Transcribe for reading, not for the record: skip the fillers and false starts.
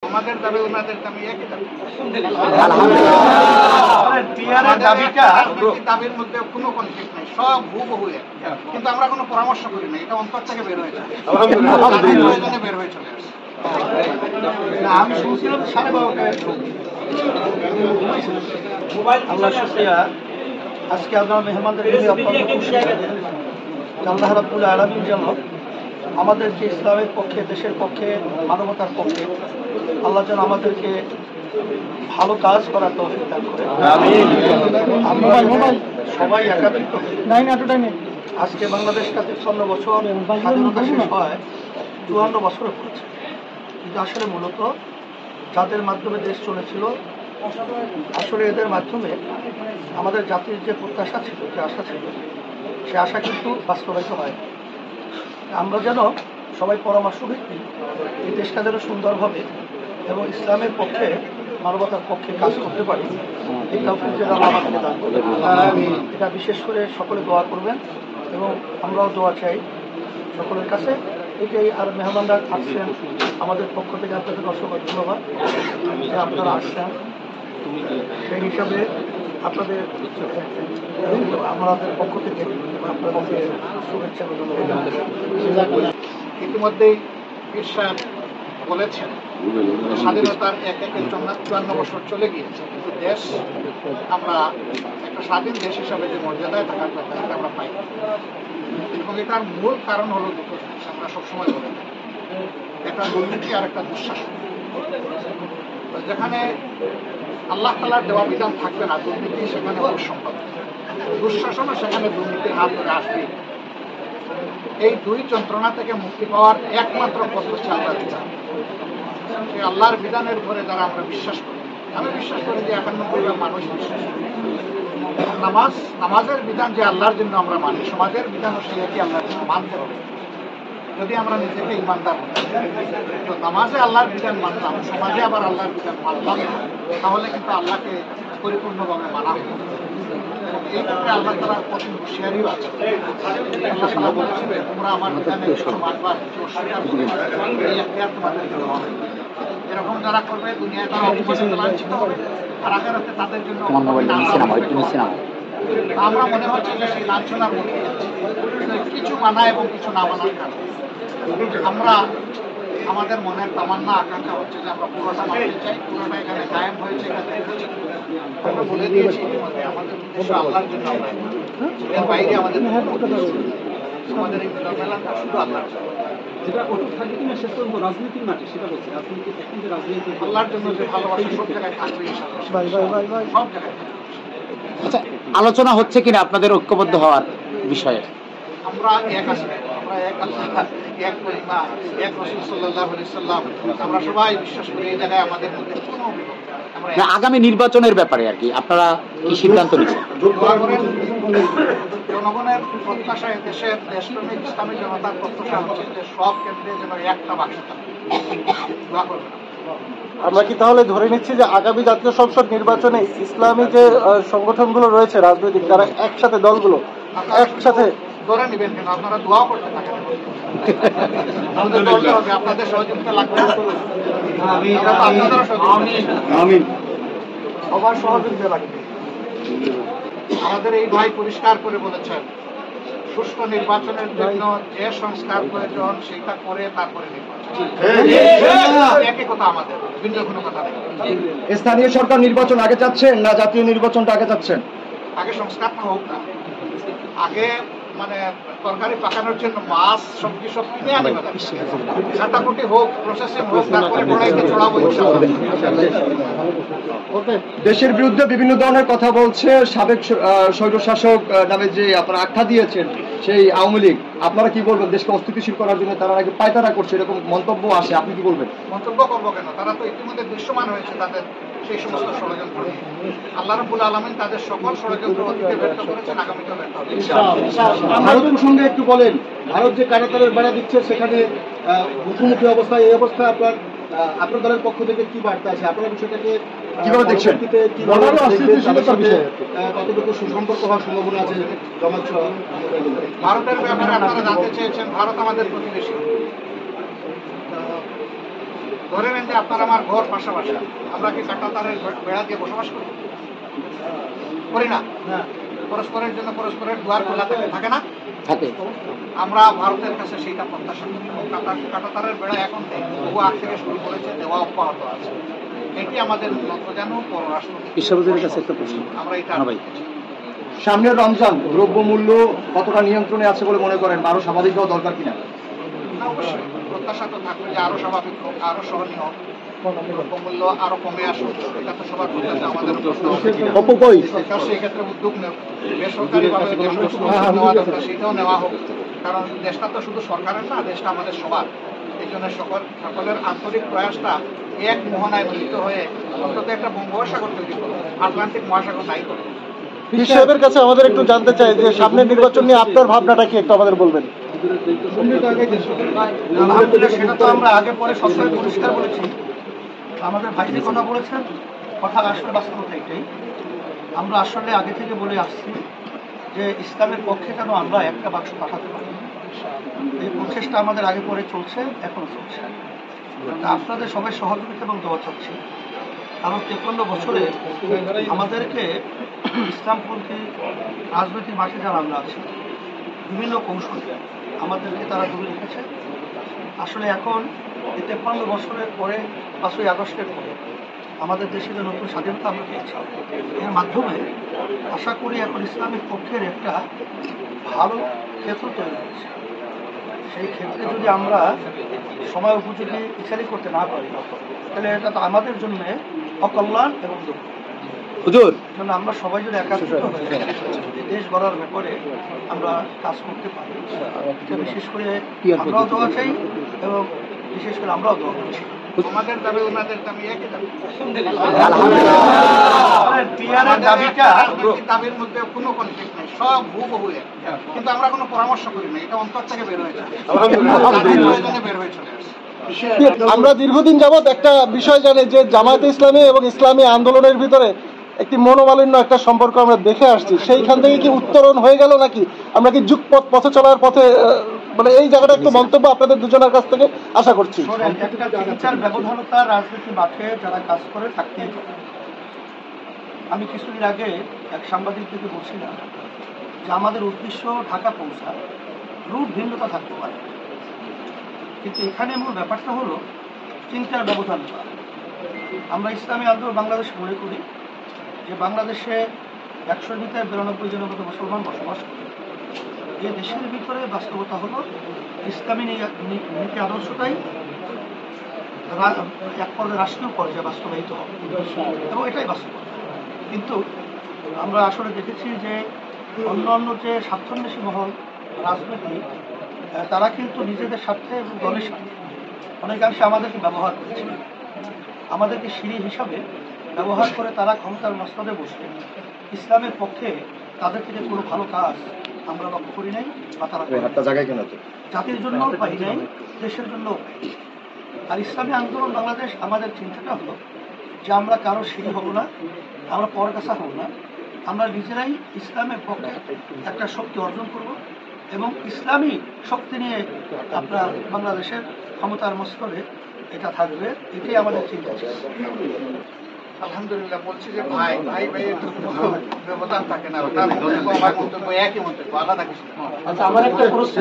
আমাদের দাবি ওনাদের দাবি একই দাবি। দাবির মধ্যে কোনো কনফ্লিক্ট নেই, সব হুবহু এক, কিন্তু আমরা কোনো পরামর্শ করি না, এটা অন্তর থেকে বের হয়েছে, প্রয়োজনে বের হয়ে চলে আসে। আমি শুনছিলাম 12:30 আল্লাহ শুকরিয়া, আজকে আমরা মেহমানদের অত্যন্ত খুশি। আল্লাহ রাব্বুল আলামিন যেন আমাদেরকে ইসলামের পক্ষে, দেশের পক্ষে, মানবতার পক্ষে আল্লাহ যেন আমাদেরকে ভালো কাজ করার তৌফিক দান করে। আমরা সবাই একাত্রিত আজকে বাংলাদেশ 53 বছর স্বাধীনতা শেষ হয় 54 বছরে পড়েছে, কিন্তু আসলে মূলত যাদের মাধ্যমে দেশ চলেছিল, আসলে এদের মাধ্যমে আমাদের জাতির যে প্রত্যাশা ছিল, যে আশা ছিল, সে আশা কিন্তু বাস্তবায়িত হয়। আমরা যেন সবাই পরামর্শ ভিত্তি এই দেশটা যেন সুন্দরভাবে এবং ইসলামের পক্ষে, মানবতার পক্ষে কাজ করতে পারি, এই তৌফিক যেন আল্লাহ আমাদেরকে দান করেন। এটা বিশেষ করে সকলে দোয়া করবেন এবং আমরাও দোয়া চাই সকলের কাছে। এটাই, আর মেহমানরা আসছেন আমাদের পক্ষ থেকে আপনাদের অসংখ্য ধন্যবাদ যে আপনারা আসছেন। সেই হিসাবে আপনাদের আমাদের পক্ষ থেকে আপনাদের শুভেচ্ছা ইতিমধ্যেই ঈর্ষাদ বলেছেন স্বাধীনতার এক 54 বছর চলে গিয়েছে, কিন্তু দেশ, আমরা একটা স্বাধীন দেশ হিসাবে যে মর্যাদায় থাকার কথা সেটা আমরা পাই। এবং এটার মূল কারণ হলো দুটো জিনিস, আমরা সবসময় বলে থাকি, একটা দুর্নীতি আর একটা দুঃশাসন। যেখানে আল্লাহ তাআলার দেওয়া বিধান থাকবে না, দুর্নীতি সেখানে অসম্ভব, দুঃশাসনও সেখানে দুর্নীতির হাত ধরে আসবে। এই দুই যন্ত্রণা থেকে মুক্তি পাওয়ার একমাত্র পথ হচ্ছে আল্লাহর বিধান। সেই আল্লাহর বিধানের উপরে যারা আমরা বিশ্বাস করি, আমি বিশ্বাস করি যে 91% মানুষ বিশ্বাস করি। নামাজের বিধান যে আল্লাহর জন্য আমরা মানি, সমাজের বিধানও সেই একই আল্লাহর জন্য মানতে হবে। যদি আমরা নিজেকে ইমানদার হতাম, তো নামাজে আল্লাহর বিধান মানলাম, সমাজে আবার আল্লাহর বিধান মানলাম, তাহলে কিন্তু আল্লাহকে পরিপূর্ণভাবে মানা হবে। এই ক্ষেত্রে আল্লাহ তাআলার প্রতি হুঁশিয়ারিও আছে। আল্লাহ তাআলা বলেছেন, তোমরা আমার বিধানে কিছু মানবা, কিছু অস্বীকার করবে, এই এখতিয়ার তোমাদের জন্য হবে। এরকম যারা করবে দুনিয়ায় তারা অপমানিত লাঞ্ছিত হবে, আর আখিরাতে তাদের জন্য আমরা মনে হচ্ছে যে সেই লাঞ্ছনার মধ্যে কিছু মানা এবং কিছু না মানার কারণে আমরা, আমাদের মনের তামান্না আকাঙ্ক্ষা হচ্ছে যে আমরা পুরোটা মানতে চাই, পুরোটা এখানে কায়েম হয়েছে, এখানে আমরা বলে দিয়েছি ইতিমধ্যে আমাদের উদ্দেশ্য আল্লাহর জন্য, আমরা এর বাইরে আমাদের আমাদের এই মেলাটা শুধু আল্লাহর জন্য। যেটা অটুট থাকে কিনা শেষ পর্যন্ত রাজনীতির মাঠে, সেটা বলছে রাজনীতি এখন যে রাজনীতি আল্লাহর জন্য যে ভালোবাসা সব জায়গায় থাকবে, সব জায়গায়। আচ্ছা, আলোচনা হচ্ছে কিনা আপনাদের ঐক্যবদ্ধ হওয়ার বিষয়ে? আমরা এক আছি, আমরা এক আল্লাহ, এক পরিবার, এক রাসূল সাল্লাল্লাহু আলাইহি সাল্লাম, আমরা সবাই বিশ্বাস করি এই জায়গায় আমাদের মধ্যে কোনো আগামী নির্বাচনের ব্যাপারে আর কি আপনারা কি সিদ্ধান্ত নিচ্ছেন? জনগণের প্রত্যাশা, দেশের দেশপ্রেমিক ইসলামী জনতার প্রত্যাশা হচ্ছে যে সব কেন্দ্রে যেন একটা বাক্স থাকে। আমরা কি তাহলে ধরে নিচ্ছি যে আগামী জাতীয় সংসদ নির্বাচনে ইসলামী যে সংগঠনগুলো রয়েছে রাজনৈতিক, তারা একসাথে, দলগুলো একসাথে ধরে নেবেন কেন? আপনারা দোয়া করতে থাকেন, আমাদের দলটা হবে, আপনাদের সহযোগিতা লাগবে, সবার সহযোগিতা লাগবে। আমাদের এই ভাই পরিষ্কার করে বলেছেন, সুষ্ঠু নির্বাচনের জন্য যে সংস্কার প্রয়োজন সেটা করে তারপরে নির্বাচন। একই কথা আমাদের, ভিন্ন কোনো কথা নেই। স্থানীয় সরকার নির্বাচন আগে চাচ্ছেন না জাতীয় নির্বাচনটা আগে চাচ্ছেন? আগে সংস্কারটা হোক না, আগে মানে তরকারি পাকানোর জন্য মাছ সবজি সব কিনে আনি, কাটাকুটি হোক, প্রসেসিং হোক, তারপরে কড়াইতে চড়াবো ইনশাআল্লাহ। দেশের বিরুদ্ধে বিভিন্ন ধরনের কথা বলছে সাবেক স্বৈরশাসক নামে যে আপনারা আখ্যা দিয়েছেন সেই আওয়ামী লীগ, আপনারা কি বলবেন? দেশকে অস্থিতিশীল করার জন্য তারা নাকি পায়তারা করছে, এরকম মন্তব্য আসে, আপনি কি বলবেন? মন্তব্য করবো কেন? তারা তো ইতিমধ্যে দৃশ্যমান হয়েছে তাদের সেই সমস্ত ষড়যন্ত্র। আল্লাহ রাব্বুল আলামিন তাদের সকল ষড়যন্ত্র অতীতে ব্যর্থ করেছেন, আগামীতেও ব্যর্থ হবে। ভারত প্রসঙ্গে একটু বলেন, ভারত যে কাঁটাতারের বেড়া দিচ্ছে সেখানে মুখোমুখি অবস্থায়, এই অবস্থায় আপনার দলের পক্ষ থেকে কি বার্তা আছে? আপনারা বিষয়টাকে কিভাবে দেখছেন? কতটুকু সুসম্পর্ক হওয়ার সম্ভাবনা আছে জামাত সহ? ভারতের ব্যাপারে আপনারা জানতে চেয়েছেন, ভারত আমাদের প্রতিবেশী। ধরে নেন যে আপনার আমার ঘর পাশাপাশি, আমরা কি কাঁটা তারের বেড়া দিয়ে বসবাস করি? করি না। পরস্পরের জন্য পরস্পরের দুয়ার খোলা থাকে না? থাকে। আমরা ভারতের কাছে সেইটা প্রত্যাশা করি। কাঁটা তারের বেড়া এখন নেই, তবু আগ থেকে শুরু করেছে, দেওয়া অব্যাহত আছে। এটি আমাদের নতজানু পররাষ্ট্র ঈশ্বরের কাছে একটা প্রশ্ন। আমরা এটা সামনের রমজান দ্রব্যমূল্য কতটা নিয়ন্ত্রণে আছে বলে মনে করেন? আরো স্বাভাবিক হওয়া দরকার কিনা? না, অবশ্যই প্রত্যাশা তো থাকবে যে আরো স্বাভাবিক হোক, আরো সহনীয় হোক, দ্রব্যমূল্য আরো কমে আসুক। এটা তো সবার প্রত্যাশা, আমাদের সরকার সেই ক্ষেত্রে উদ্যোগ নেব। বেসরকারিভাবে নেওয়া দরকার, সেটাও নেওয়া হোক। কারণ দেশটা তো শুধু সরকারের না, দেশটা আমাদের সবার। এই জন্য সকলের আন্তরিক প্রয়াসটা এক মোহনায় মিলিত হয়ে অন্তত একটা বঙ্গোপসাগর তৈরি করবো, আটলান্টিক মহাসাগর নাই করবো। পীর সাহেবের কাছে আমাদের একটু জানতে চাই যে সামনের নির্বাচন নিয়ে আপনার ভাবনাটা কি একটু আমাদের বলবেন। আলহামদুলিল্লাহ, সেটা তো আমরা আগে পরে সবসময় পরিষ্কার বলেছি। আমাদের ভাই যে কথা বলেছেন, কথা আসলে বাস্তবতা এটাই। আমরা আসলে আগে থেকে বলে আসছি যে ইসলামের পক্ষে যেন আমরা একটা বাক্স পাঠাতে পারি। এই প্রচেষ্টা আমাদের আগে পরে চলছে, এখনো চলছে। আপনাদের সবাই সহযোগিতা এবং দোয়া চাচ্ছি। কারণ 53 বছরে আমাদেরকে ইসলামপন্থী রাজনৈতিক মাঠে যারা আমরা আছি, বিভিন্ন কৌশল আমাদেরকে তারা দূরে রেখেছে। আসলে এখন এই 53 বছরের পরে 5ই আগস্টের পরে আমাদের দেশে যে নতুন স্বাধীনতা আমরা পেয়েছি, এর মাধ্যমে আশা করি এখন ইসলামিক পক্ষের একটা ভালো ক্ষেত্র তৈরি হয়েছে। সেই ক্ষেত্রে যদি আমরা সময় উপযোগী ইচ্ছারি করতে না পারি, তাহলে এটা তো আমাদের জন্য অকল্যাণ এবং দুঃখ। হুজুর, আমরা সবাই যদি একাত্রিত হয়ে দেশ গড়ার ব্যাপারে আমরা কাজ করতে পারি, বিশেষ করে আমরাও দোয়া চাই এবং বিশেষ করে আমরাও দোয়া করছি। আমাদের দাবি ওনাদের দাবি একই দাবি। দাবির মধ্যে কোনো কনফ্লিক্ট নেই, সব হুবহু এক। কিন্তু আমরা কোনো পরামর্শ করি না, এটা অন্তর থেকে বের হয়েছে, বের হয়ে চলে আসে। আমরা দীর্ঘদিন যাবৎ একটা বিষয় জানি যে জামায়াতে ইসলামী এবং ইসলামী আন্দোলনের ভিতরে একটি মনোমালিন্য একটা সম্পর্ক আমরা দেখে আসছি। সেইখান থেকে কি উত্তরণ হয়ে গেল নাকি আমরা কি যুগপথ পথে চলার পথে, মানে এই জায়গাটা একটু মন্তব্য আপনাদের দুজনের কাছ থেকে আশা করছি। একটা বিচার ব্যবধানতা রাজনীতি মাঠে যারা কাজ করে থাকতেই পারে। আমি কিছুদিন আগে এক সাংবাদিক থেকে বলছিলাম যে আমাদের উদ্দেশ্য ঢাকা পৌঁছা, রুট ভিন্নতা থাকতে পারে, কিন্তু এখানে মূল ব্যাপারটা হলো চিন্তার ব্যবধানতা। আমরা ইসলামী আন্দোলন বাংলাদেশ মনে করি যে বাংলাদেশে 100-র ভিতরে 92 জনের মতো মুসলমান বসবাস করে। এই দেশের ভিতরে বাস্তবতা হলো ইসলামী নীতি আদর্শটাই এক পর্যায়ে রাষ্ট্রীয় পর্যায়ে বাস্তবায়িত হবে এবং এটাই বাস্তবতা। কিন্তু আমরা আসলে দেখেছি যে অন্য যে স্বার্থান্বেষী মহল রাজনীতি, তারা কিন্তু নিজেদের স্বার্থে এবং দলের স্বার্থে অনেকাংশে আমাদেরকে ব্যবহার করেছে, আমাদেরকে সিঁড়ি হিসাবে ব্যবহার করে তারা ক্ষমতার মস্তদে বসে ইসলামের পক্ষে তাদের থেকে কোনো ভালো কাজ আমরা লক্ষ্য করি নাই বা তারা জাতির জন্য পাই নাই, দেশের জন্য। আর ইসলামী আন্দোলন বাংলাদেশ আমাদের চিন্তাটা হলো যে আমরা কারো সিঁড়ি হব না, আমরা পরকাছা হব না, আমরা নিজেরাই ইসলামের পক্ষে একটা শক্তি অর্জন করব এবং ইসলামী শক্তি নিয়ে আপনার বাংলাদেশের ক্ষমতার মস্তদে এটা থাকবে। এটাই আমাদের চিন্তা ছিল। আলহামদুলিল্লাহ, বলছি যে ভাই ভাই ভাইয়ের ব্যবধান থাকে না, তার মন্তব্য আমার মন্তব্য একই মন্তব্য, আলাদা কিছু। আচ্ছা, আমার একটা প্রশ্ন।